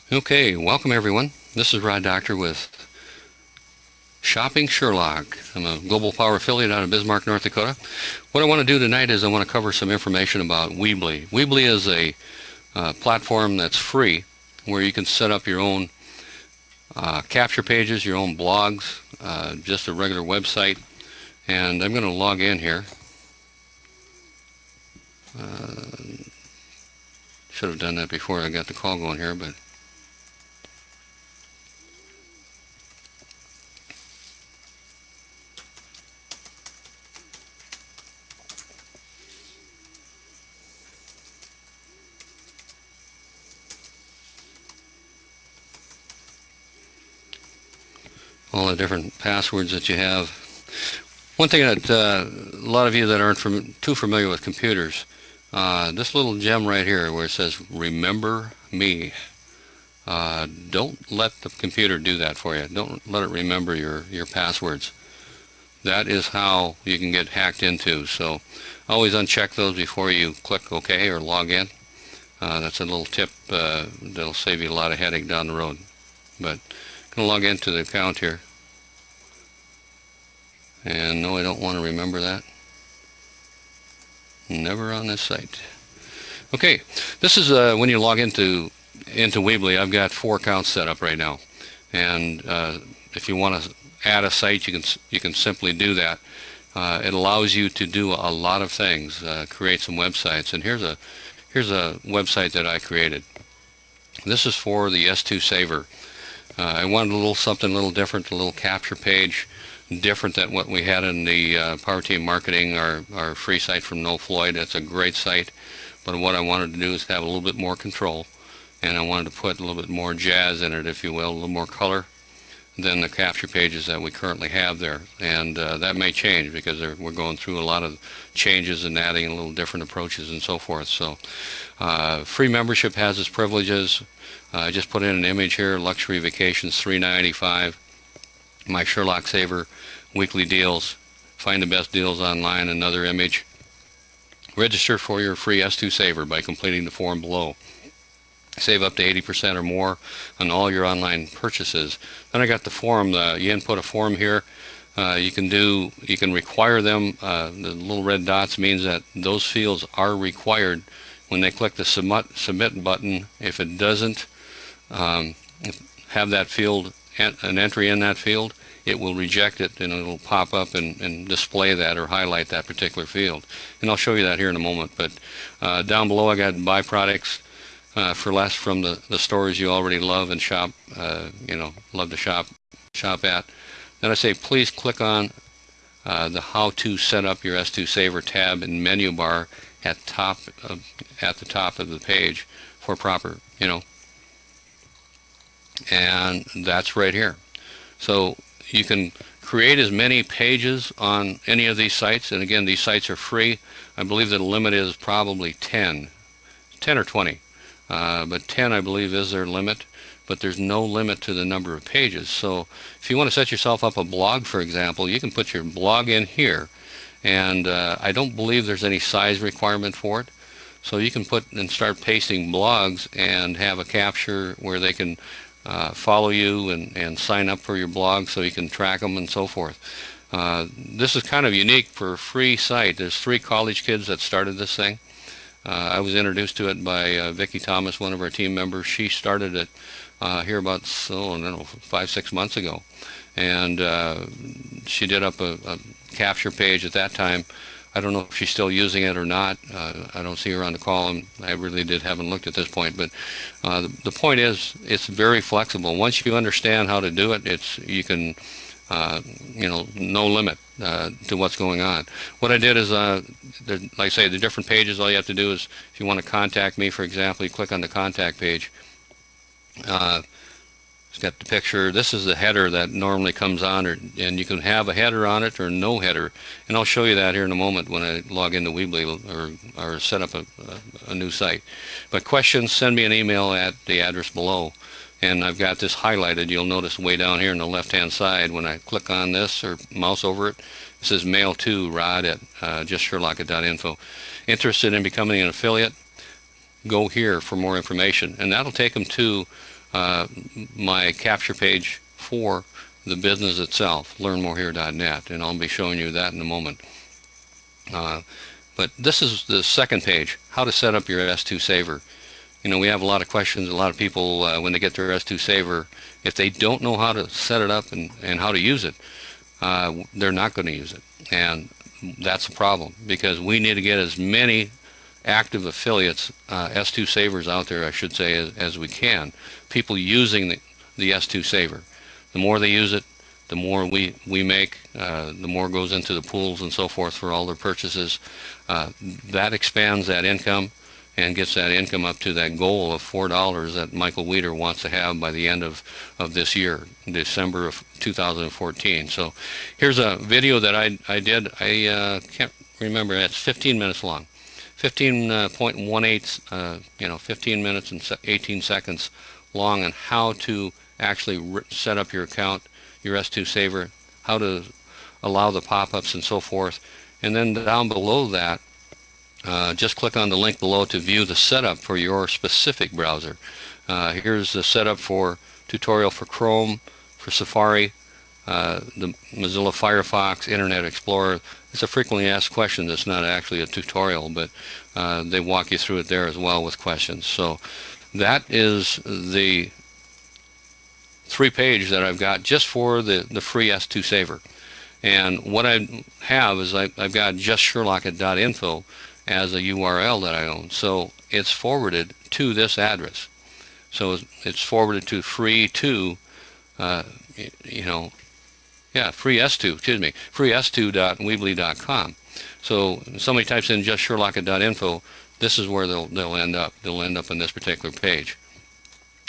Okay, welcome everyone. This is Rod Dockter with Shopping Sherlock. I'm a Global Power affiliate out of Bismarck, North Dakota. What I want to do tonight is I want to cover some information about Weebly. Weebly is a platform that's free where you can set up your own capture pages, your own blogs, just a regular website. And I'm going to log in here. Should have done that before I got the call going here, but all the different passwords that you have. One thing that a lot of you that aren't too familiar with computers, this little gem right here where it says remember me, don't let the computer do that for you. Don't let it remember your passwords. That is how you can get hacked into. So always uncheck those before you click OK or log in. That's a little tip that'll save you a lot of headache down the road. But I'm going to log into the account here. And no, I don't want to remember that. Never on this site. Okay, this is when you log into Weebly. I've got 4 accounts set up right now, and if you want to add a site, you can simply do that. It allows you to do a lot of things, create some websites, and here's a website that I created. This is for the S2 Saver. I wanted something a little different, a little capture page, different than what we had in the Power Team Marketing, our free site from Noel Floyd. It's a great site, but what I wanted to do is have a little bit more control, and I wanted to put a little bit more jazz in it, if you will, a little more color than the capture pages that we currently have there. And that may change because we're going through a lot of changes and adding a little different approaches and so forth. So free membership has its privileges. I just put in an image here, luxury vacations $395, my Sherlock Saver weekly deals, find the best deals online, another image. Register for your free S2 Saver by completing the form below. Save up to 80% or more on all your online purchases. Then I got the form. You input a form here. You can require them. The little red dots means that those fields are required when they click the submit button. If it doesn't have that field, an entry in that field, it will reject it, and it'll pop up and display that or highlight that particular field. And I'll show you that here in a moment. But down below I got byproducts for less from the stores you already love and shop, love to shop at. Then I say please click on the how to set up your S2 Saver tab in menu bar at the top of the page for proper, and that's right here. So you can create as many pages on any of these sites, and again, these sites are free. I believe that the limit is probably 10 or 20, but 10 I believe is their limit, but there's no limit to the number of pages. So if you want to set yourself up a blog, for example, you can put your blog in here, and I don't believe there's any size requirement for it. So you can put and start pasting blogs and have a capture where they can follow you and sign up for your blog so you can track them and so forth. This is kind of unique for a free site. There's 3 college kids that started this thing. I was introduced to it by Vicki Thomas, one of our team members. She started it here about 5-6 months ago, and she did up a capture page at that time. I don't know if she's still using it or not. I don't see her on the call, and I really haven't looked at this point. But the point is, it's very flexible. Once you understand how to do it, you can, no limit to what's going on. What I did is, like I say, the different pages. All you have to do is, if you want to contact me, for example, you click on the contact page. It's got the picture. This is the header that normally comes on, and you can have a header on it or no header. And I'll show you that here in a moment when I log into Weebly or set up a new site. But questions, send me an email at the address below. And I've got this highlighted. You'll notice way down here on the left-hand side when I click on this or mouse over it, it says mail to Rod at justsherlock.info. Interested in becoming an affiliate? Go here for more information, and that'll take them to my capture page for the business itself, learnmorehere.net, and I'll be showing you that in a moment. But this is the second page, how to set up your S2 saver. You know, we have a lot of questions. A lot of people, when they get their S2 saver, if they don't know how to set it up and how to use it, they're not going to use it. And that's a problem, because we need to get as many active affiliates, S2 savers out there, I should say, as we can. People using the S2 saver. The more they use it, the more we make, the more goes into the pools and so forth for all their purchases. That expands that income and gets that income up to that goal of $4 that Michael Weeder wants to have by the end of this year, December of 2014. So here's a video that I did. I can't remember, it's 15 minutes long. 15.18, 15 minutes and 18 seconds long on how to actually set up your account, your S2 saver, how to allow the pop-ups and so forth. And then down below that, just click on the link below to view the setup for your specific browser. Here's the setup for tutorial for Chrome, for Safari, the Mozilla Firefox, Internet Explorer. It's a frequently asked question. It's not actually a tutorial, but they walk you through it there as well with questions. So that is the 3-page that I've got just for the free S2 saver. And what I have is I've got justsherlock.info as a URL that I own. So it's forwarded to this address. So it's forwarded to free2, free S2, excuse me, frees2.weebly.com. So if somebody types in justsherlock.info, this is where they'll end up. They'll end up on this particular page.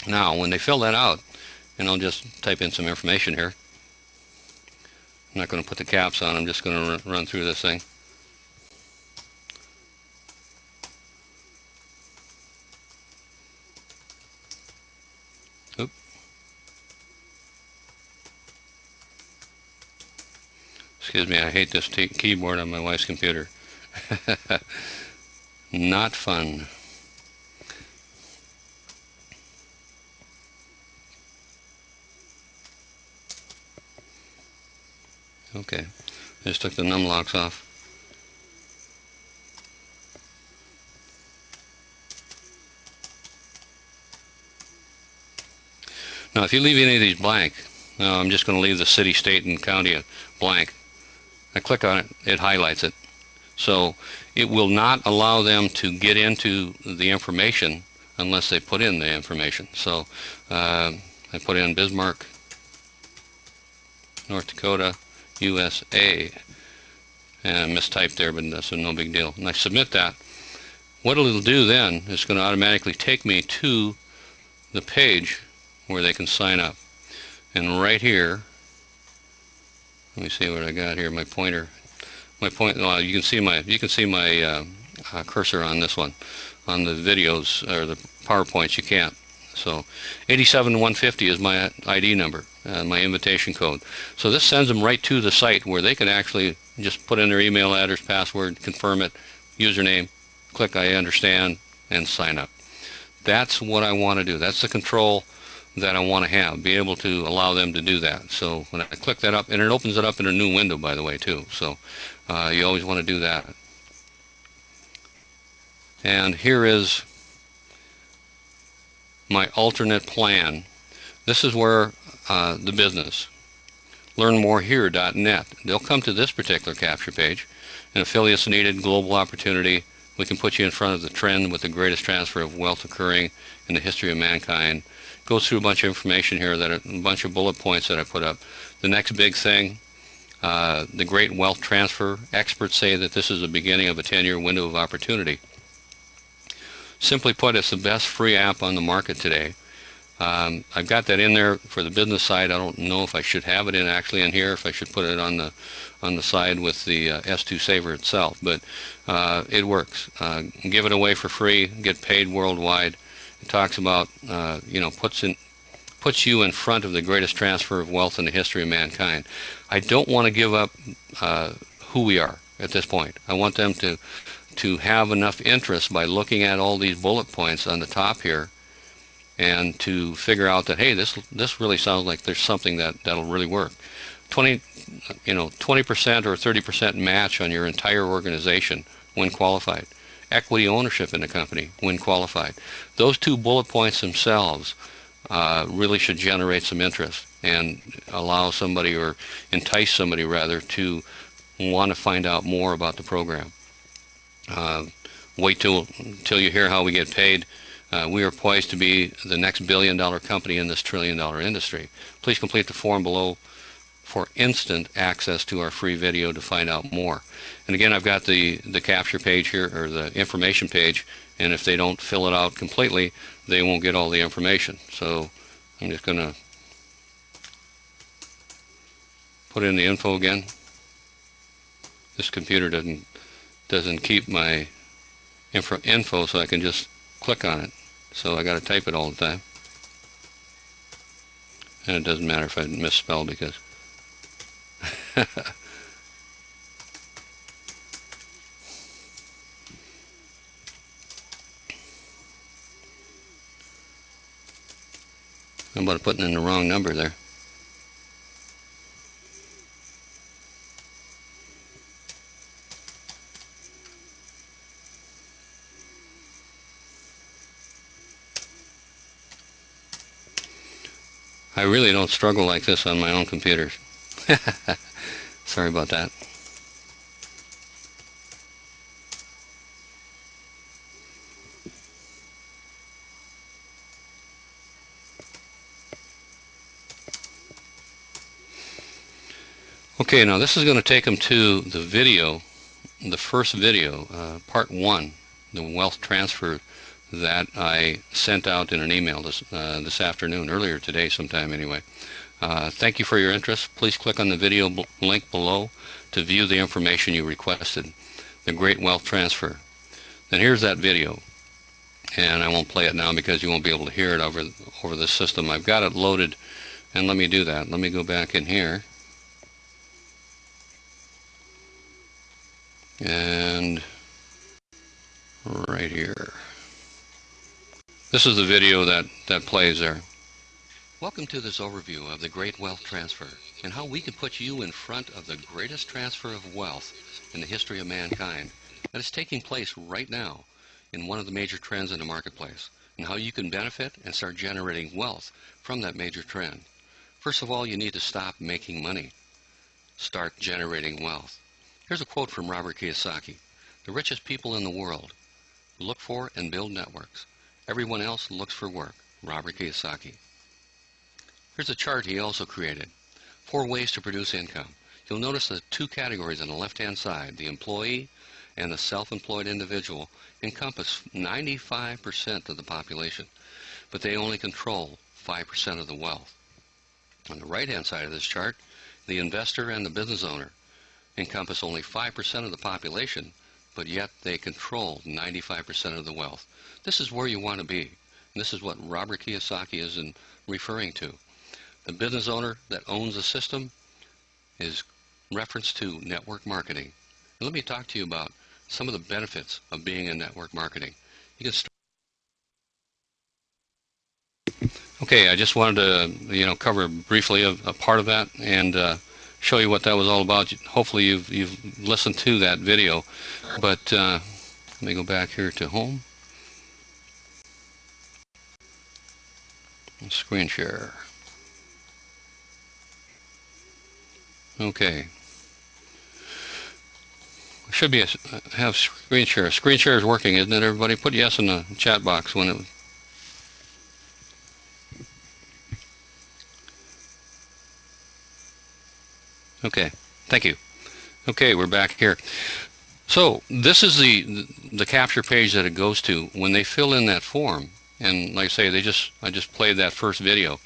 Now, when they fill that out, and I'll just type in some information here. I'm not going to put the caps on. I'm just going to run through this thing. Oop. Excuse me, I hate this keyboard on my wife's computer. Not fun. Okay, I just took the numlocks off. Now, if you leave any of these blank, I'm just going to leave the city, state, and county blank. I click on it, it highlights it. So it will not allow them to get into the information unless they put in the information. So I put in Bismarck, North Dakota, USA, and I mistyped there, but that's no big deal. And I submit that. What it'll do then is going to automatically take me to the page where they can sign up. And right here, let me see what I got here. My pointer, you can see my cursor on this one. On the videos or the PowerPoints, you can't. So 87150 is my ID number, my invitation code. So this sends them right to the site where they can actually just put in their email address, password, confirm it, username, click I understand, and sign up. That's what I want to do. That's the control that I want to have, be able to allow them to do that. So when I click that up, and it opens it up in a new window, by the way, too. So you always want to do that. And here is my alternate plan. This is where the business, learnmorehere.net, they'll come to this particular capture page. And affiliates needed, global opportunity. We can put you in front of the trend with the greatest transfer of wealth occurring in the history of mankind. Goes through a bunch of information here, a bunch of bullet points that I put up. The next big thing, the great wealth transfer. Experts say that this is the beginning of a 10-year window of opportunity. Simply put, it's the best free app on the market today. I've got that in there for the business side. I don't know if I should have it actually in here, if I should put it on the side with the S2 saver itself, but it works. Give it away for free, get paid worldwide. It talks about, puts you in front of the greatest transfer of wealth in the history of mankind. I don't want to give up who we are at this point. I want them to have enough interest by looking at all these bullet points on the top here and to figure out that, hey, this really sounds like there's something that'll really work. 20% or 30% match on your entire organization when qualified. Equity ownership in the company when qualified. Those two bullet points themselves really should generate some interest and allow somebody, or entice somebody rather, to want to find out more about the program. Wait till you hear how we get paid. We are poised to be the next billion-dollar company in this trillion-dollar industry. Please complete the form below for instant access to our free video to find out more. And again, I've got the capture page here, or the information page, and if they don't fill it out completely, they won't get all the information. So I'm just going to put in the info again. This computer doesn't keep my info, so I can just click on it. So I got to type it all the time. And it doesn't matter if I misspell, because I'm about putting in the wrong number there. I really don't struggle like this on my own computers. Sorry about that. Okay, now this is going to take them to the video, the first video, part 1, the wealth transfer that I sent out in an email this afternoon, earlier today sometime anyway. Thank you for your interest. Please click on the video link below to view the information you requested, the great wealth transfer. Then here's that video, and I won't play it now because you won't be able to hear it over the system. I've got it loaded, and let me do that. Let me go back in here. And right here. This is the video that plays there. Welcome to this overview of the Great Wealth Transfer and how we can put you in front of the greatest transfer of wealth in the history of mankind that is taking place right now in one of the major trends in the marketplace, and how you can benefit and start generating wealth from that major trend. First of all, you need to stop making money. Start generating wealth. Here's a quote from Robert Kiyosaki. The richest people in the world look for and build networks. Everyone else looks for work. Robert Kiyosaki. Here's a chart he also created. 4 ways to produce income. You'll notice the 2 categories on the left-hand side, the employee and the self-employed individual, encompass 95% of the population, but they only control 5% of the wealth. On the right-hand side of this chart, the investor and the business owner encompass only 5% of the population, but yet they control 95% of the wealth. This is where you want to be. And this is what Robert Kiyosaki is referring to. The business owner that owns a system is reference to network marketing. And let me talk to you about some of the benefits of being in network marketing. You can start. Okay, I just wanted to cover briefly a part of that and show you what that was all about. Hopefully you've listened to that video, but let me go back here to home. Screen share. Okay. Should be have screen share. Screen share is working, isn't it, everybody? Put yes in the chat box when it. Okay. Thank you. Okay, we're back here. So this is the capture page that it goes to when they fill in that form. And like I say, I just played that first video,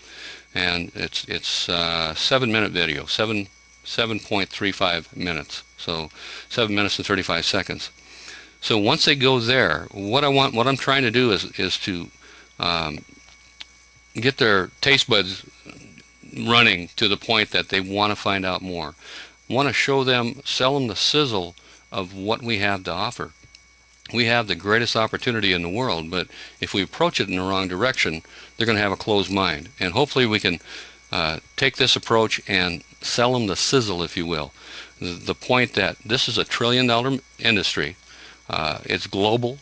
and it's 7-minute video, 7.35 minutes. So 7 minutes and 35 seconds. So once they go there, what I'm trying to do is to get their taste buds running to the point that they want to find out more. Want to show them, sell them the sizzle of what we have to offer. We have the greatest opportunity in the world, but if we approach it in the wrong direction, they're going to have a closed mind. And hopefully we can take this approach and sell them the sizzle, if you will. The point that this is a trillion-dollar industry. It's global,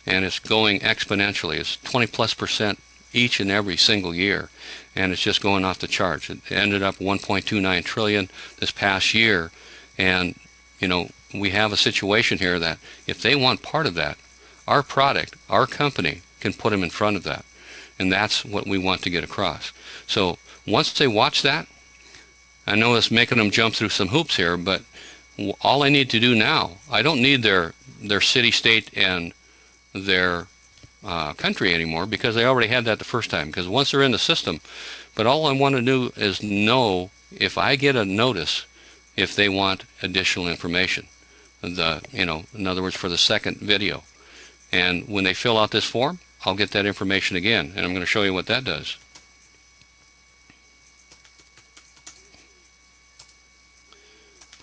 and it's going exponentially. It's 20+% each and every single year, and it's just going off the charts. It ended up 1.29 trillion this past year, and you know, we have a situation here that if they want part of that, our product, our company can put them in front of that, and that's what we want to get across. So once they watch that, I know it's making them jump through some hoops here, but all I need to do now, I don't need their city, state, and their country anymore, because they already had that the first time, because once they're in the system. But all I want to do is know if I get a notice if they want additional information, in other words, for the second video. And when they fill out this form, I'll get that information again, and I'm going to show you what that does.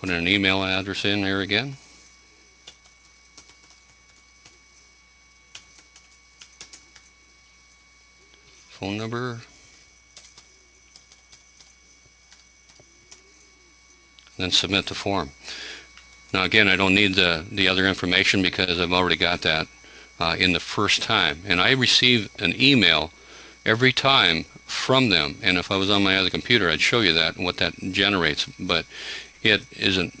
Put in an email address in here again. Phone number. Then submit the form. Now again, I don't need the other information because I've already got that in the first time. And I receive an email every time from them. And if I was on my other computer, I'd show you that and what that generates. But it isn't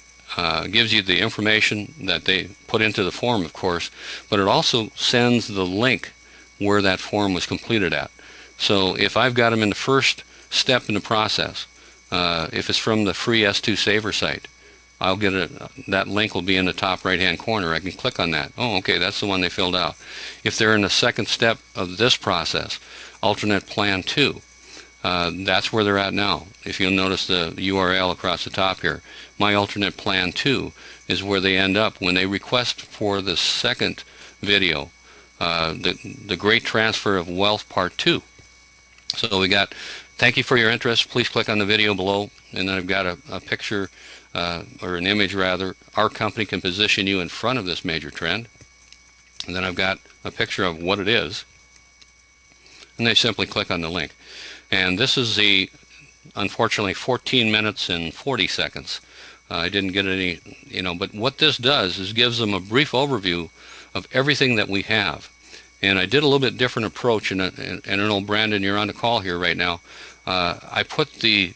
gives you the information that they put into the form, of course, but it also sends the link where that form was completed at. So if I've got them in the first step in the process, if it's from the free S2 Saver site, I'll get that link will be in the top right hand corner. I can click on that. Oh, okay, that's the one they filled out. If they're in the second step of this process, alternate plan 2, that's where they're at now. If you'll notice the URL across the top here, my alternate plan 2 is where they end up when they request for the second video, the Great Transfer of Wealth Part 2. So we got, thank you for your interest. Please click on the video below, and then I've got a picture, or an image rather. Our company can position you in front of this major trend. And then I've got a picture of what it is, and they simply click on the link. And this is the, unfortunately, 14 minutes and 40 seconds. I didn't get any, but what this does is gives them a brief overview of everything that we have. And I did a little bit different approach, and I know, Brandon, you're on the call here right now. I put the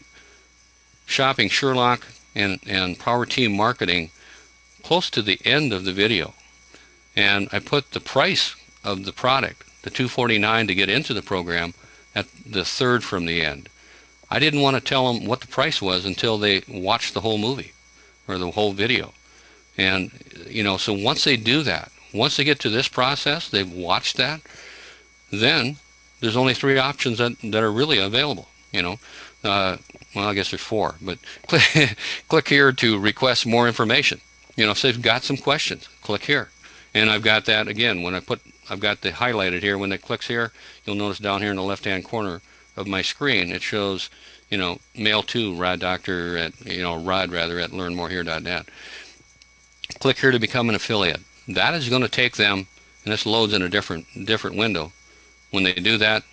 Shopping Sherlock and Power Team Marketing close to the end of the video. And I put the price of the product, the $249 to get into the program, at the third from the end. I didn't want to tell them what the price was until they watched the whole movie or the whole video. And, so once they do that, once they get to this process, they've watched that, then there's only 3 options that are really available, well, I guess there's 4, but click here to request more information. If they've got some questions, click here. And I've got that again, I've got the highlighted here. When it clicks here, you'll notice down here in the left-hand corner of my screen, it shows, mail to Rod Dockter at, Rod rather, at learnmorehere.net. Click here to become an affiliate. That is going to take them, and this loads in a different window. When they do that,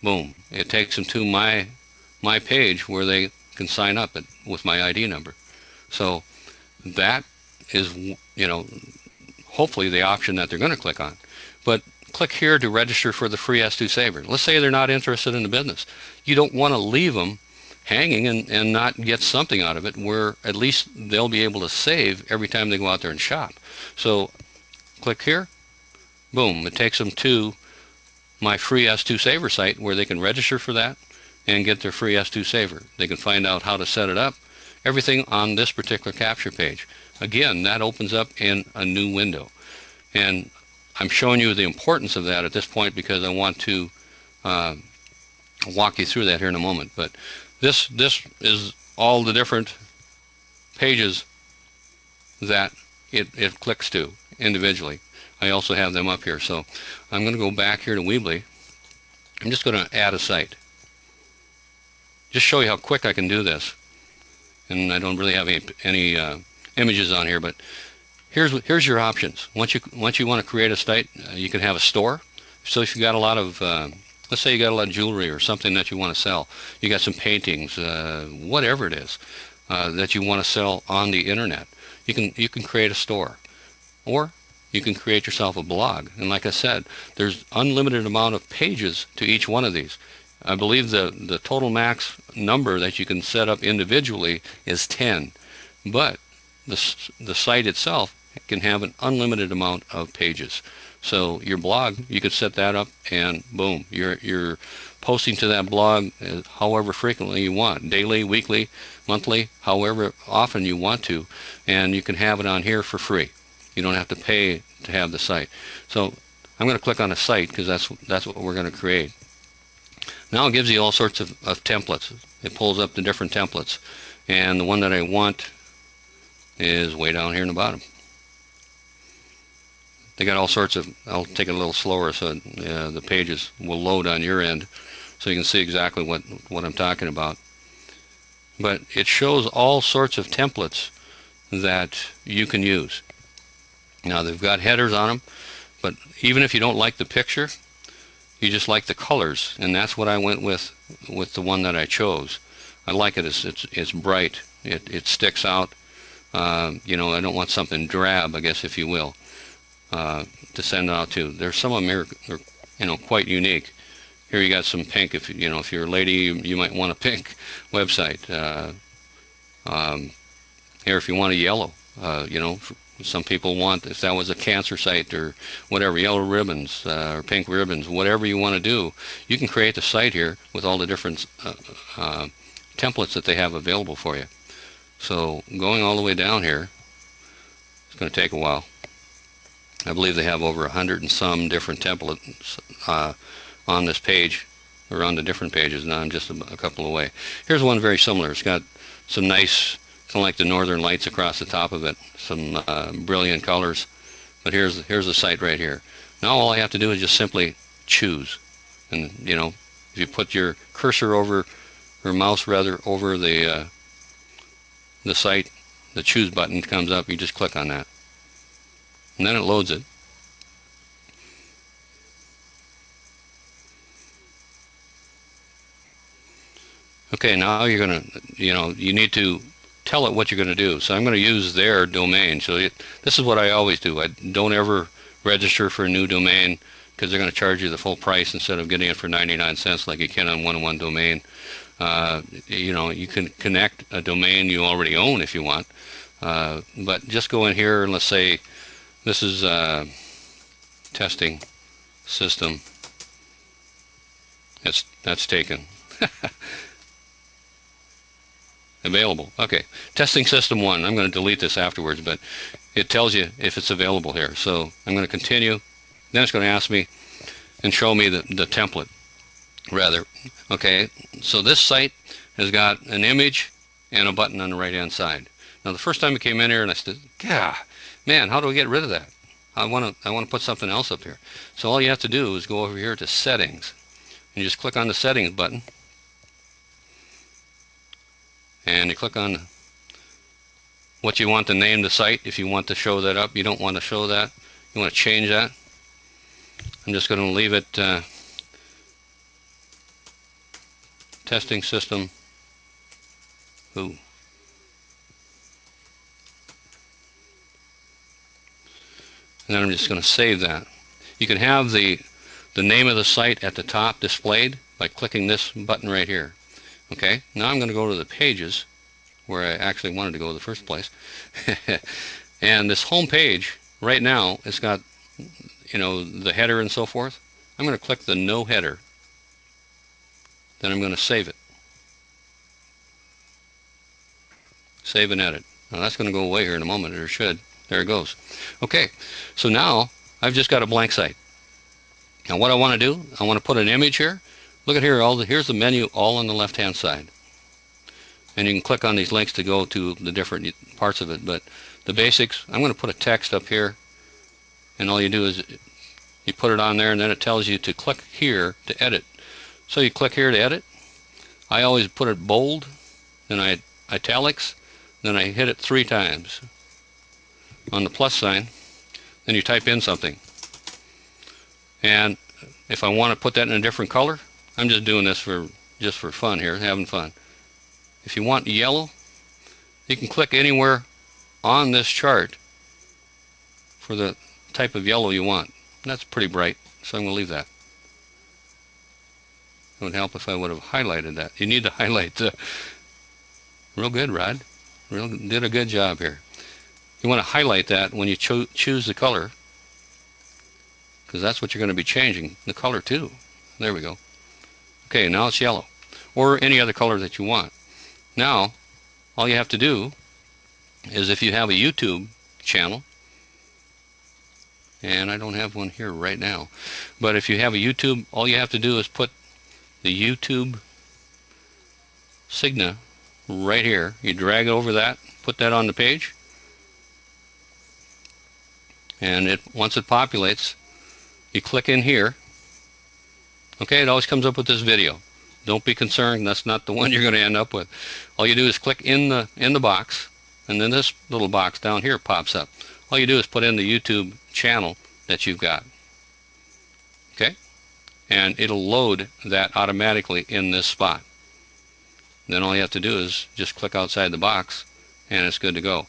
boom, it takes them to my page where they can sign up with my ID number. So that is, hopefully the option that they're going to click on. But click here to register for the free S2 Saver. Let's say they're not interested in the business. You don't want to leave them hanging and not get something out of it, where at least they'll be able to save every time they go out there and shop. So click here, boom, it takes them to my free S2 Saver site where they can register for that and get their free S2 Saver. They can find out how to set it up, everything on this particular capture page. Again, that opens up in a new window. And I'm showing you the importance of that at this point because I want to walk you through that here in a moment. But this is all the different pages that it clicks to individually. I also have them up here. So I'm going to go back here to Weebly. I'm just going to add a site. Just show you how quick I can do this. And I don't really have any images on here, but here's your options. Once you want to create a site, you can have a store. So if you got a lot of let's say you got a lot of jewelry or something that you want to sell, you got some paintings, whatever it is that you want to sell on the internet, you can create a store, or you can create yourself a blog. And like I said, there's unlimited amount of pages to each one of these. I believe the total max number that you can set up individually is 10, but the site itself can have an unlimited amount of pages. So your blog, you could set that up, and boom, you're posting to that blog however frequently you want, daily, weekly, monthly, however often you want to, and you can have it on here for free. You don't have to pay to have the site. So I'm going to click on a site because that's what we're going to create. Now it gives you all sorts of templates. It pulls up the different templates, and the one that I want is way down here in the bottom. They got all sorts of, I'll take it a little slower so the pages will load on your end so you can see exactly what I'm talking about. But it shows all sorts of templates that you can use. Now they've got headers on them, but even if you don't like the picture, you just like the colors, and that's what I went with the one that I chose. I like it. It's bright. It sticks out. You know, I don't want something drab, I guess, if you will, to send out to. There's some of them are, you know, quite unique. Here you got some pink. If you know, if you're a lady, you might want a pink website. Here, if you want a yellow, you know, some people want, if that was a cancer site or whatever, yellow ribbons or pink ribbons, whatever you want to do, you can create the site here with all the different templates that they have available for you. So going all the way down here, it's going to take a while. I believe they have over 100 and some different templates on this page, or on the different pages. Now I'm just a couple away. Here's one very similar. It's got some nice, kind of like the northern lights across the top of it, some brilliant colors. But here's the site right here. Now all I have to do is just simply choose, and you know, if you put your cursor over, or mouse rather, over the site, the choose button comes up. You just click on that, and then it loads it. Okay, now you're gonna, you know, you need to tell it what you're going to do. So I'm going to use their domain. So this is what I always do. I don't ever register for a new domain, because they're going to charge you the full price instead of getting it for 99 cents like you can on one-on-one domain. You know, you can connect a domain you already own if you want, but just go in here and let's say this is testing system. That's taken. Available. Okay, testing system 1. I'm going to delete this afterwards, but it tells you if it's available here. So I'm going to continue. Then it's going to ask me and show me the template, rather. Okay, so this site has got an image and a button on the right hand side. Now the first time I came in here and I said, "God, man, how do I get rid of that? I want to put something else up here." So all you have to do is go over here to settings, and you just click on the settings button, and you click on what you want to name the site. If you want to show that up, you don't want to show that, you want to change that. I'm just going to leave it testing system. Ooh. And then I'm just going to save that. You can have the name of the site at the top displayed by clicking this button right here. Okay, now I'm going to go to the pages where I actually wanted to go in the first place. And this home page right now, it's got, you know, the header and so forth. I'm going to click the no header. Then I'm going to save it. Save and edit. Now that's going to go away here in a moment, or it should. There it goes. Okay, so now I've just got a blank site. Now what I want to do, I want to put an image here. Look at here, here's the menu all on the left hand side. And you can click on these links to go to the different parts of it. But the basics, I'm going to put a text up here. And all you do is you put it on there, and then it tells you to click here to edit. So you click here to edit. I always put it bold, then I italics, then I hit it 3 times. on the plus sign, then you type in something. And if I want to put that in a different color, I'm just doing this just for fun here, having fun. If you want yellow, you can click anywhere on this chart for the type of yellow you want. And that's pretty bright, so I'm going to leave that. It would help if I would have highlighted that. You need to highlight. Real good, Rod. Did a good job here. You want to highlight that when you choose the color, because that's what you're going to be changing the color to. There we go. Okay, now it's yellow, or any other color that you want. Now, all you have to do is, if you have a YouTube channel, and I don't have one here right now, but if you have a YouTube, all you have to do is put the YouTube signa right here. You drag over that, put that on the page, and once it populates, you click in here. Okay, it always comes up with this video. Don't be concerned, that's not the one you're going to end up with. All you do is click in the box, and then this little box down here pops up. All you do is put in the YouTube channel that you've got. Okay? And it'll load that automatically in this spot. Then all you have to do is just click outside the box, and it's good to go.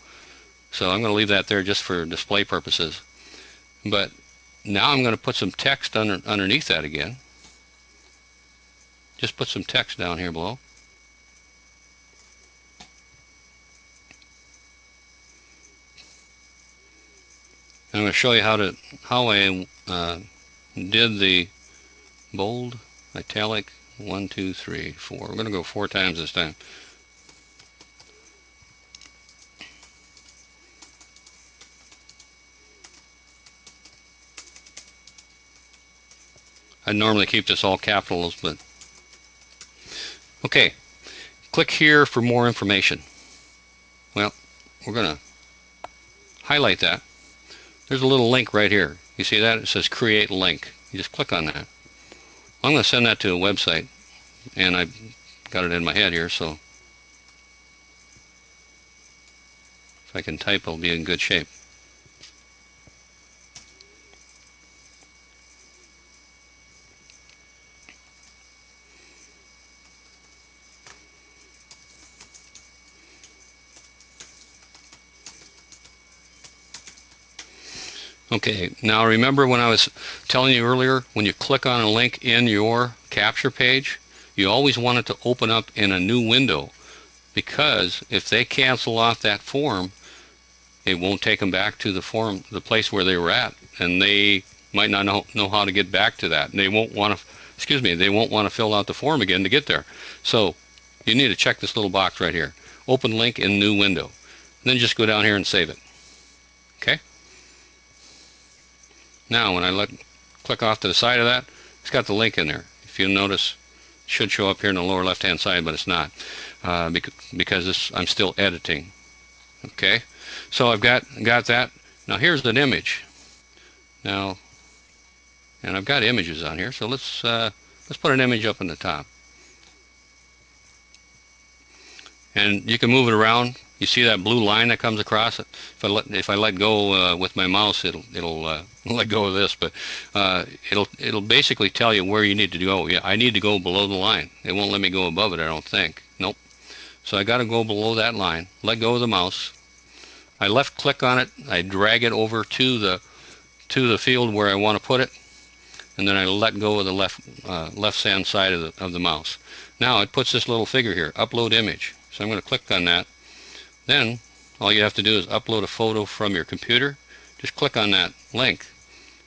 So I'm going to leave that there just for display purposes. But now I'm going to put some text underneath that again. Just put some text down here below. I'm going to show you how I did the bold, italic, 1, 2, 3, 4. We're going to go 4 times this time. I normally keep this all capitals, but okay. Click here for more information. Well, we're going to highlight that. There's a little link right here. You see that? It says create link. You just click on that. I'm going to send that to a website, and I've got it in my head here, so if I can type, I'll be in good shape. Okay, now remember when I was telling you earlier, when you click on a link in your capture page, you always want it to open up in a new window, because if they cancel off that form, it won't take them back to the place where they were at, and they might not know how to get back to that. And they won't want to, they won't want to fill out the form again to get there. So you need to check this little box right here. Open link in new window. And then just go down here and save it. Okay? Now when I click off to the side of that, it's got the link in there. If you notice, it should show up here in the lower left hand side, but it's not, because I'm still editing. Okay, so I've got that. Now here's an image. Now, and I've got images on here, so let's put an image up in the top. And you can move it around. You see that blue line that comes across it? If I let go with my mouse, it'll let go of this, but it'll basically tell you where you need to go. Yeah, I need to go below the line. It won't let me go above it, I don't think. Nope. So I got to go below that line. Let go of the mouse. I left click on it. I drag it over to the field where I want to put it, and then I let go of the left hand side of the mouse. Now it puts this little figure here, upload image. So I'm going to click on that. Then all you have to do is upload a photo from your computer. Just click on that link.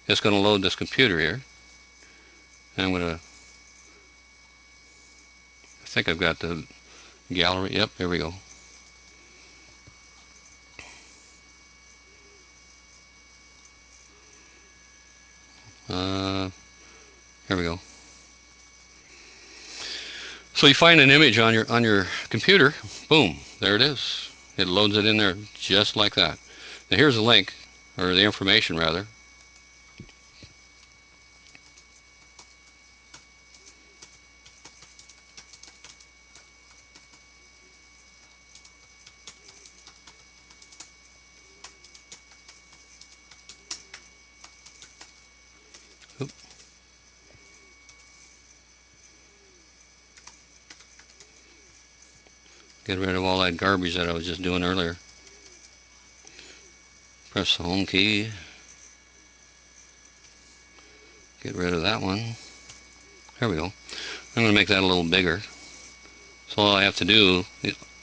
It's going to load this computer here. And I think I've got the gallery. Yep, there we go. Here we go. So you find an image on your computer, boom, there it is. It loads it in there just like that. Now here's the link, or the information rather. Get rid of all that garbage that I was just doing earlier. Press the home key. Get rid of that one. There we go. I'm going to make that a little bigger. So all I have to do,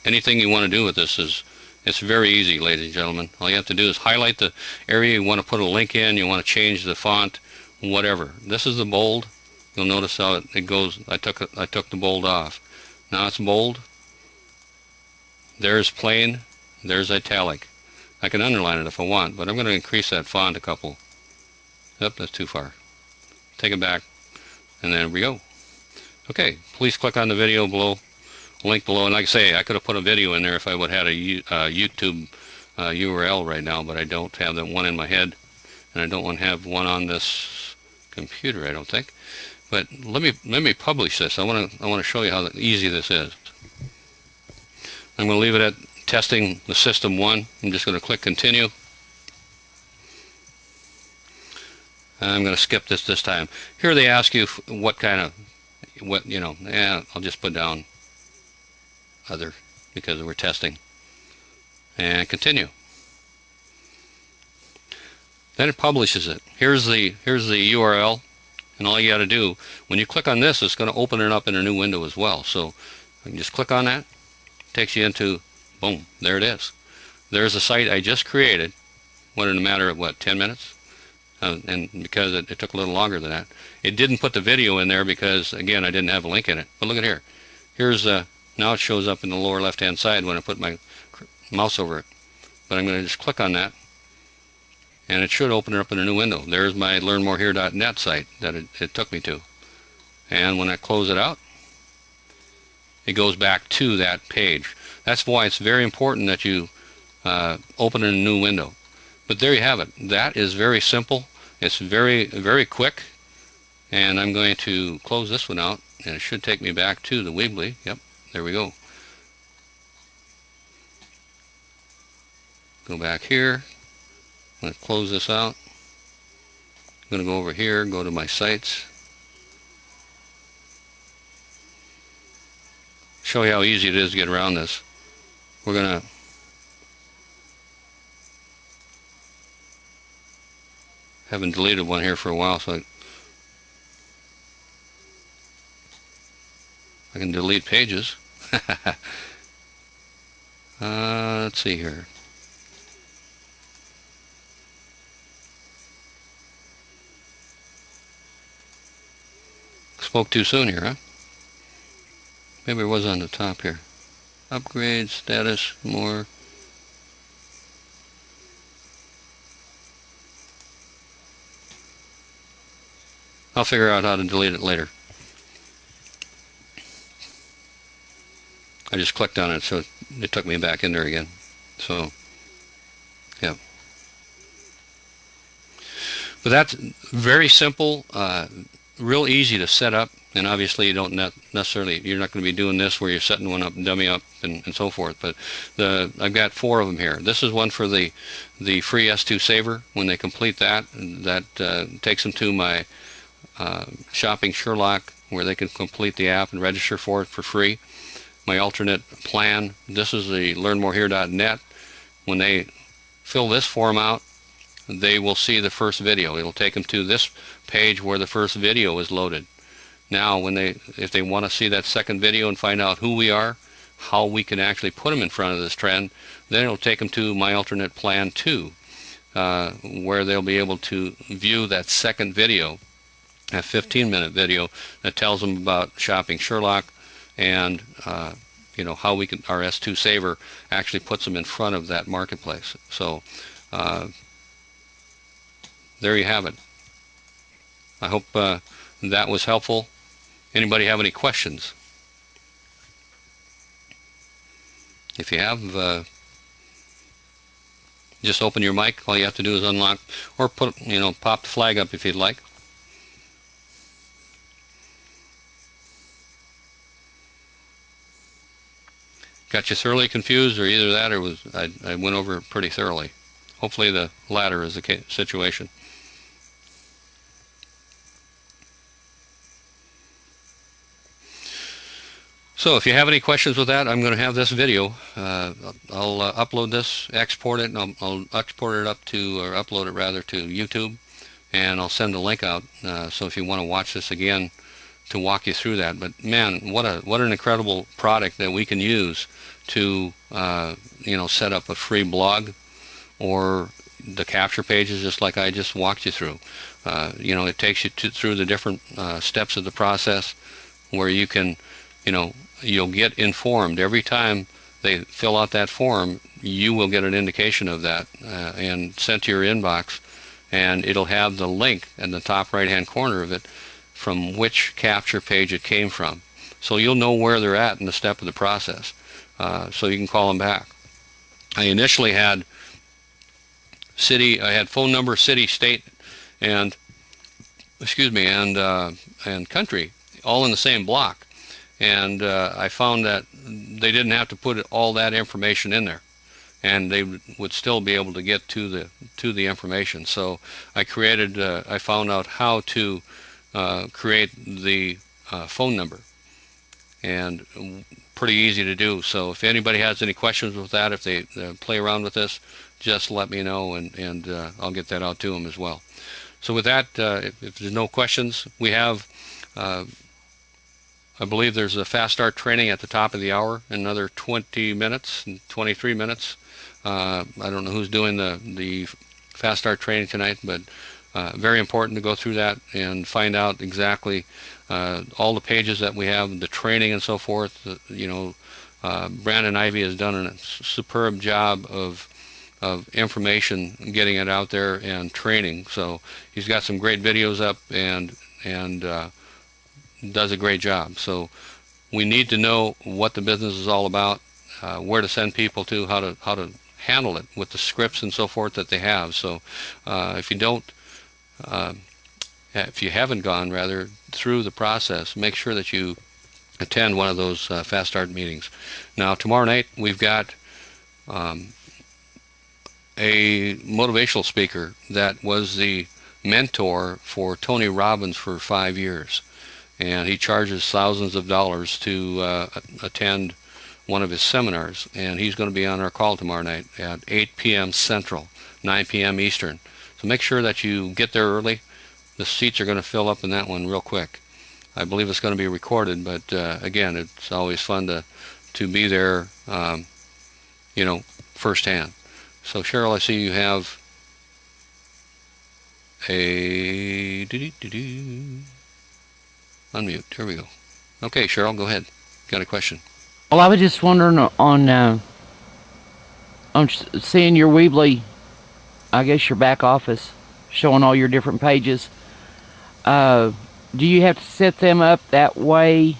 anything you want to do with this is, it's very easy, ladies and gentlemen. All you have to do is highlight the area you want to put a link in, you want to change the font, whatever. This is the bold. You'll notice how it goes. I took the bold off. Now it's bold. There's plain. There's italic. I can underline it if I want, but I'm going to increase that font a couple. Yep, that's too far. Take it back, and there we go. Okay, please click on the video below, link below, and like I say, I could have put a video in there if I would have had a YouTube URL right now, but I don't have that one in my head, and I don't want to have one on this computer, I don't think. But let me publish this. I want to show you how easy this is. I'm going to leave it at testing the system 1. I'm just going to click continue. I'm going to skip this time. Here they ask you what kind of, I'll just put down other because we're testing. And continue. Then it publishes it. Here's the URL, and all you got to do, when you click on this, it's going to open it up in a new window as well. So you can just click on that. It takes you into, boom, there it is. There's a site I just created, in a matter of, 10 minutes? And because it took a little longer than that. It didn't put the video in there because, again, I didn't have a link in it. But look at here. Here's, now it shows up in the lower left-hand side when I put my mouse over it. But I'm going to just click on that, and it should open it up in a new window. There's my learnmorehere.net site that it took me to. And when I close it out, it goes back to that page. That's why it's very important that you open in a new window. But there you have it. That is very simple. It's very, very quick. And I'm going to close this one out, and it should take me back to the Weebly. Yep, there we go. Go back here. I'm going to close this out. I'm going to go over here, go to my sites. Show you how easy it is to get around this. We're going to haven't deleted one here for a while, so I can delete pages. Let's see here. Spoke too soon here, huh? Maybe it was on the top here. Upgrade, status, more. I'll figure out how to delete it later. I just clicked on it, so it took me back in there again. So, yeah. But that's very simple, real easy to set up, and obviously you don't necessarily, you're not going to be doing this where you're setting one up, dummy up, and so forth. But I've got 4 of them here. This is one for the free S2 saver. When they complete that takes them to my Shopping Sherlock, where they can complete the app and register for it for free. My alternate plan, this is the learnmorehere.net. When they fill this form out, they will see the first video. It'll take them to this page where the first video is loaded. Now, if they want to see that second video and find out who we are, how we can actually put them in front of this trend, then it'll take them to my alternate plan 2, where they'll be able to view that second video, a 15-minute video that tells them about Shopping Sherlock and how our S2 saver actually puts them in front of that marketplace. So there you have it. I hope that was helpful. Anybody have any questions? If you have, just open your mic. All you have to do is unlock, or pop the flag up if you'd like. Got you thoroughly confused, or either that, or I went over it pretty thoroughly. Hopefully the latter is the situation. So if you have any questions with that, I'm going to have this video. I'll upload this, export it, and I'll export it up to, or upload it rather, to YouTube, and I'll send a link out. So if you want to watch this again, to walk you through that. But man, what an incredible product that we can use to set up a free blog or the capture pages, just like I just walked you through. It takes you through the different steps of the process where you can, you'll get informed every time they fill out that form. You will get an indication of that and sent to your inbox, and it'll have the link in the top right hand corner of it from which capture page it came from. So you'll know where they're at in the step of the process, so you can call them back. I initially had I had phone number, city, state, and and country all in the same block, and I found that they didn't have to put all that information in there, and they would still be able to get to the information. So I found out how to create the phone number, and pretty easy to do. So if anybody has any questions with that, if they play around with this, just let me know, and I'll get that out to them as well. So with that, if there's no questions, we have, I believe there's a fast start training at the top of the hour, another 20 minutes, 23 minutes. I don't know who's doing the fast start training tonight, but very important to go through that and find out exactly all the pages that we have, the training and so forth. Brandon Ivy has done a superb job of information, getting it out there and training. So he's got some great videos up and does a great job. So we need to know what the business is all about, where to send people to, how to handle it with the scripts and so forth that they have. So if you haven't gone rather through the process, make sure that you attend one of those fast start meetings. Now tomorrow night we've got a motivational speaker that was the mentor for Tony Robbins for 5 years, and he charges thousands of dollars to attend one of his seminars, and he's going to be on our call tomorrow night at 8 p.m. Central, 9 p.m. Eastern. So make sure that you get there early. The seats are going to fill up in that one real quick. I believe it's going to be recorded, but again, it's always fun to be there, firsthand. So Cheryl, I see you have a unmute. Here we go. Okay, Cheryl, go ahead. Got a question? Well, I was just wondering on seeing your Weebly, I guess your back office, showing all your different pages. Do you have to set them up that way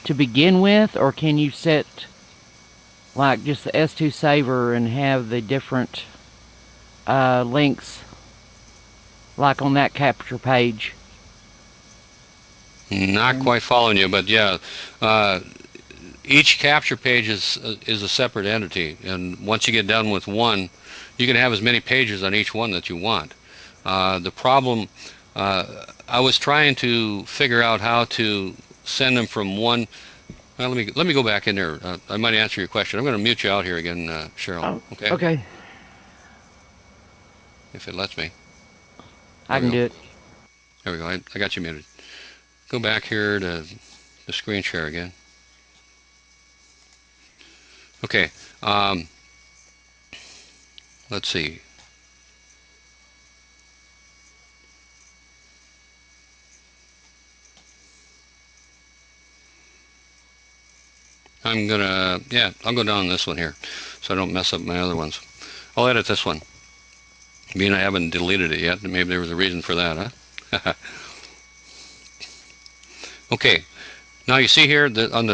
to begin with, or can you set like just the S2 saver and have the different links like on that capture page? Not quite following you, but yeah, each capture page is a separate entity, and once you get done with one, you can have as many pages on each one that you want. The problem, I was trying to figure out how to send them from one. Well, let me go back in there. I might answer your question. I'm going to mute you out here again, Cheryl. Oh, Okay. okay. If it lets me. I can do it. There we go. I got you muted. Go back here to the screen share again. Okay. Let's see. I'll go down this one here so I don't mess up my other ones. I'll edit this one. Being I haven't deleted it yet, maybe there was a reason for that, huh? Okay, now you see here that on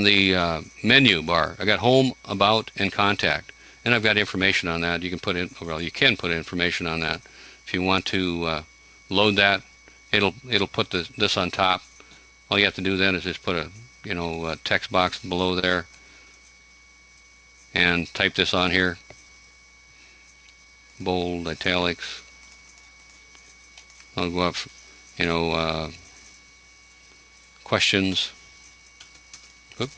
the menu bar, I got home, about, and contact, and I've got information on that. You can put information on that if you want to load that. It'll put this on top. All you have to do then is just put a text box below there and type this on here, bold, italics. I'll go up, questions, Oop.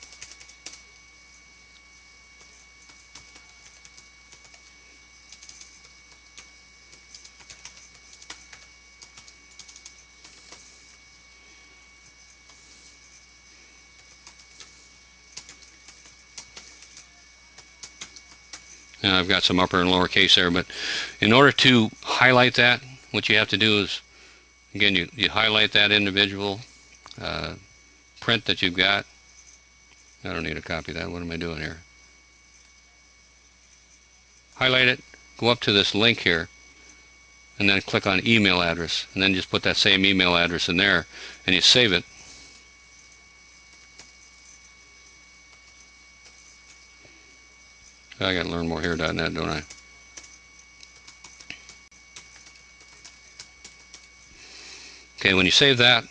And I've got some upper and lower case there, but in order to highlight that, what you have to do is, again, you highlight that individual print that you've got. I don't need to copy that. What am I doing here? Highlight it, go up to this link here, and then click on email address, and then just put that same email address in there, and you save it. I got to learn more here.net, don't I? Okay, when you save that,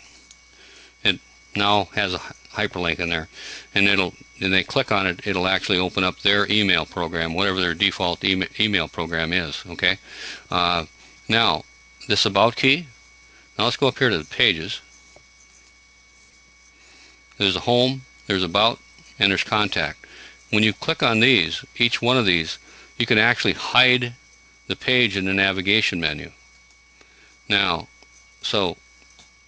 it now has a hyperlink in there, and they click on it, it'll actually open up their email program, whatever their default email program is. Okay, now this about key. Now let's go up here to the pages. There's a home, there's about, and there's contact. When you click on these, each one of these, you can actually hide the page in the navigation menu. Now, and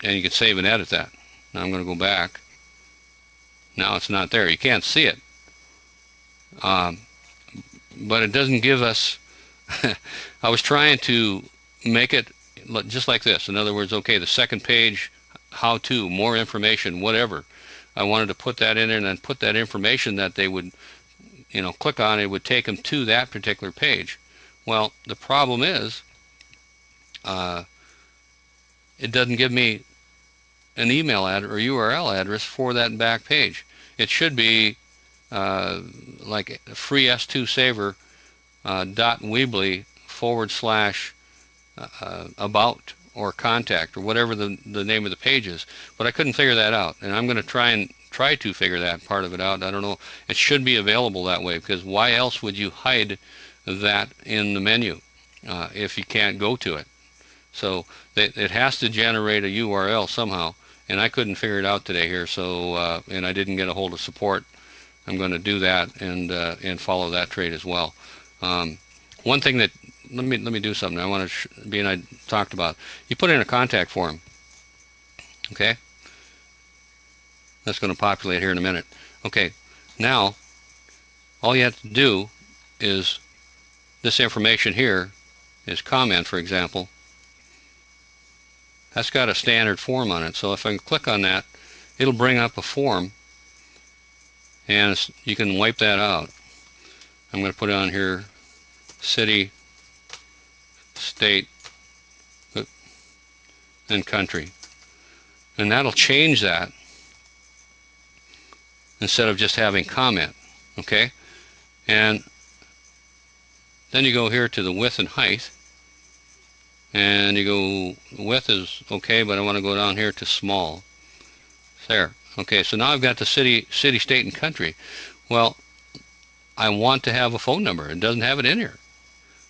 you can save and edit that. Now I'm going to go back. Now it's not there. You can't see it. But it doesn't give us, I was trying to make it just like this. In other words, okay, the second page, how to, more information, whatever. I wanted to put that in there and then put that information that they would, click on. It would take them to that particular page. Well, the problem is, it doesn't give me an email address or URL address for that back page. It should be like free S2 saver .weebly / about or contact or whatever the name of the page is, but I couldn't figure that out, and I'm going to try to figure that part of it out. I don't know. It should be available that way, because why else would you hide that in the menu if you can't go to it? So it has to generate a URL somehow, and I couldn't figure it out today here. So and I didn't get a hold of support. I'm going to do that and follow that trade as well. One thing that let me do something. I want to being I talked about. You put in a contact form. Okay. That's going to populate here in a minute. Okay. Now, all you have to do is this information here is comment, for example. That's got a standard form on it. So if I click on that, it'll bring up a form, and you can wipe that out. I'm going to put it on here, city, state, and country. And that'll change that instead of just having comment. Okay? And then you go here to the width and height. And you go, width is okay, but I want to go down here to small. There. Okay, so now I've got the city, state, and country. Well, I want to have a phone number. It doesn't have it in here.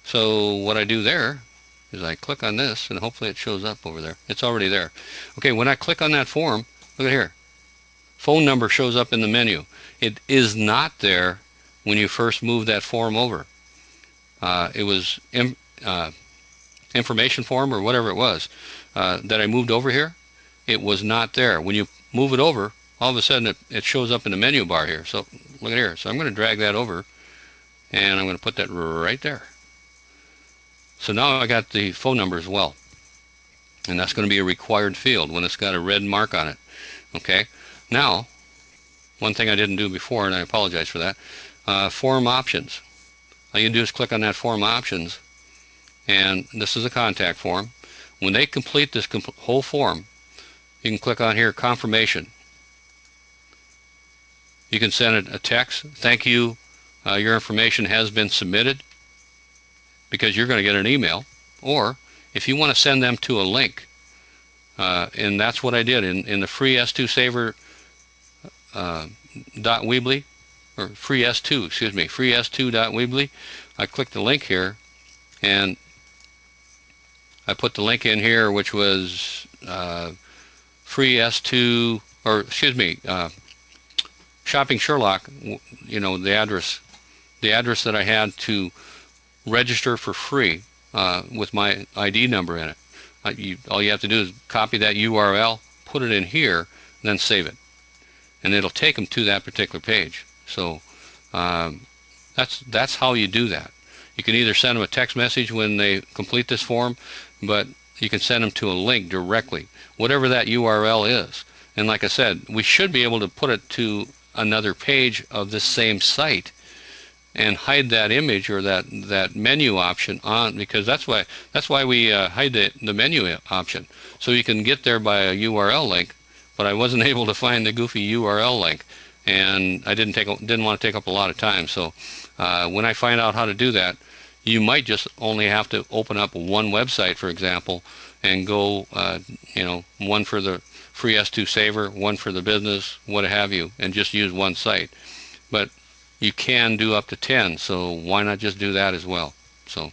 So what I do there is I click on this, and hopefully it shows up over there. It's already there. Okay, when I click on that form, look at here. Phone number shows up in the menu. It is not there when you first move that form over. It was information form or whatever it was that I moved over here. It was not there. When you move it over, all of a sudden it shows up in the menu bar here. So look at here. So I'm going to drag that over, and I'm going to put that right there. So now I got the phone number as well, and that's going to be a required field when it's got a red mark on it. Okay. Now, one thing I didn't do before, and I apologize for that, form options. All you do is click on that form options, and this is a contact form. When they complete this whole form, you can click on here, confirmation. You can send it a text, thank you, your information has been submitted, because you're going to get an email. Or if you want to send them to a link, and that's what I did in the free S2 saver .weebly, or free S2, excuse me, free S2.weebly. I clicked the link here, and I put the link in here, which was free S2, or excuse me, Shopping Sherlock, you know, the address that I had to register for free with my ID number in it. All you have to do is copy that URL, put it in here, and then save it, and it'll take them to that particular page. So that's how you do that. You can either send them a text message when they complete this form, but you can send them to a link directly, whatever that URL is. And like I said, we should be able to put it to another page of this same site and hide that image or that menu option on, because that's why we hide the menu option, so you can get there by a URL link. But I wasn't able to find the goofy URL link, and I didn't want to take up a lot of time. So when I find out how to do that, you might just only have to open up one website, for example, and go you know, one for the free S2 saver, one for the business, what have you, and just use one site. But you can do up to 10, so why not just do that as well? So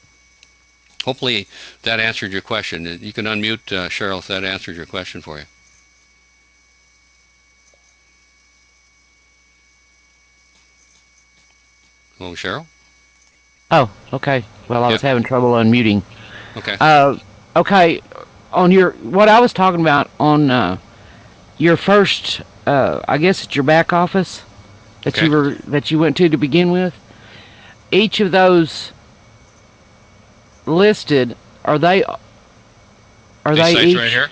hopefully that answered your question. You can unmute, Cheryl, if that answered your question for you. Hello, Cheryl? Oh, okay. Well, I Yep. was having trouble unmuting. Okay. Uh, okay. On your what I was talking about on your first, I guess it's your back office Okay. that you went to begin with. Each of those listed, are they These sites right each? here?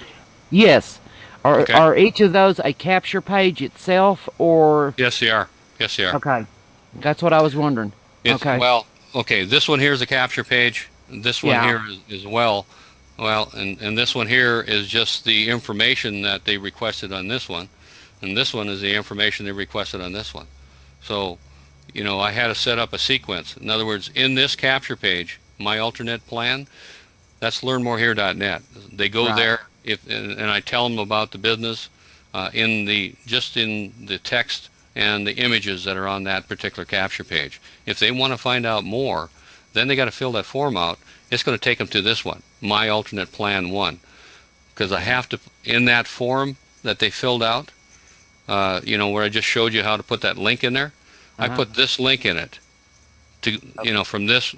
Yes. Okay. Are each of those a capture page itself, or? Yes, they are. Yes, they are. Okay, that's what I was wondering. It's, Okay. well, okay, this one here is a capture page. This one Yeah. here is well, and this one here is just the information that they requested on this one, and this one is the information they requested on this one. So, you know, I had to set up a sequence. In other words, in this capture page, my alternate plan, that's learnmorehere.net. They go Right. there, and I tell them about the business in the text and the images that are on that particular capture page. If they want to find out more, then they got to fill that form out. It's going to take them to this one, my alternate plan 1, because I have to, in that form that they filled out, you know, where I just showed you how to put that link in there, Uh I huh. put this link in it to, you know, from this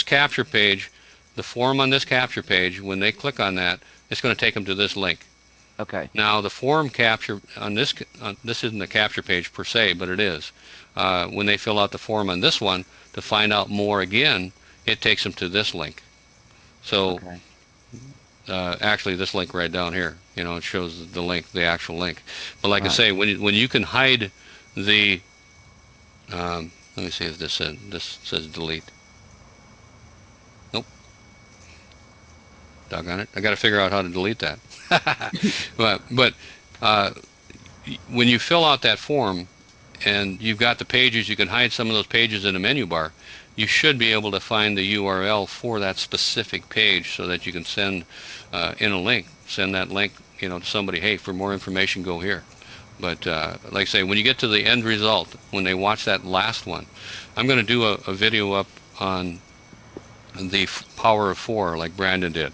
capture page, the form on this capture page, when they click on that, it's going to take them to this link. Okay. Now the form capture on this isn't a capture page per se, but it is. When they fill out the form on this one to find out more again, it takes them to this link. So Okay. actually, this link right down here, you know, it shows the link, the actual link. But like I Right. say, when you can hide the, let me see if this says delete. Nope, doggone it, I got to figure out how to delete that. but uh, when you fill out that form and you've got the pages, you can hide some of those pages in the menu bar. You should be able to find the URL for that specific page so that you can send in a link, send that link, you know, to somebody. Hey, for more information, go here. But like I say, when you get to the end result, when they watch that last one, I'm going to do a video up on the power of 4, like Brandon did,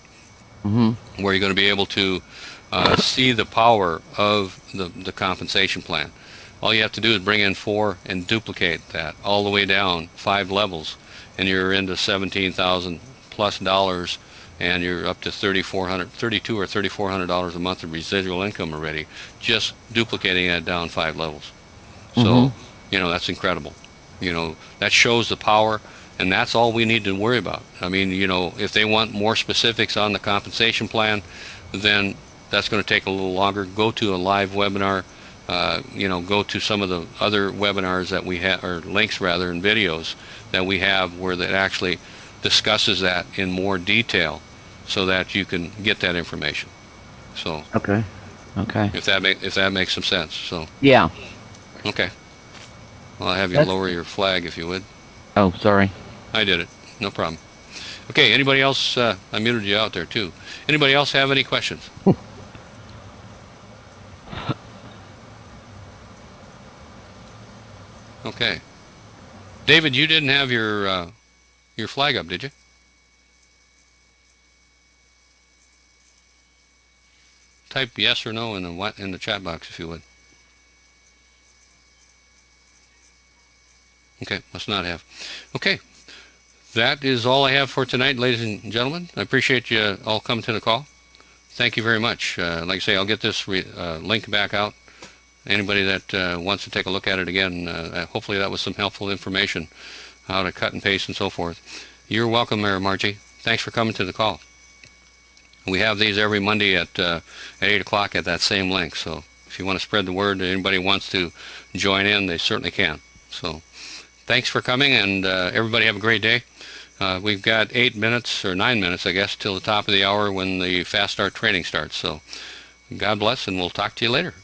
Mhm. where you're going to be able to see the power of the compensation plan. All you have to do is bring in 4 and duplicate that all the way down 5 levels, and you're into 17,000 plus dollars, and you're up to 3,400, 32 or $3,400 a month of residual income already, just duplicating that down 5 levels. Mhm. So, you know, that's incredible. You know, that shows the power, and that's all we need to worry about. I mean, you know, if they want more specifics on the compensation plan, then that's going to take a little longer. Go to a live webinar. You know, go to some of the other webinars that we have, or links rather, and videos that we have where that actually discusses that in more detail, so that you can get that information. So, Okay. Okay. if that makes some sense. So, Yeah. okay. Well, I'll have you That's. lower your flag if you would. Oh, sorry. I did it. No problem. Okay, anybody else? I muted you out there too. Anybody else have any questions? Okay. David, you didn't have your flag up, did you? Type yes or no in the chat box if you would. Okay, must not have. Okay, that is all I have for tonight, ladies and gentlemen. I appreciate you all coming to the call. Thank you very much. Like I say, I'll get this link back out. Anybody that wants to take a look at it again, hopefully that was some helpful information, how to cut and paste and so forth. You're welcome there, Margie. Thanks for coming to the call. We have these every Monday at 8 o'clock at that same link. So if you want to spread the word, anybody wants to join in, they certainly can. So thanks for coming, and everybody have a great day. We've got 8 minutes, or 9 minutes, I guess, till the top of the hour when the Fast Start training starts. So God bless, and we'll talk to you later.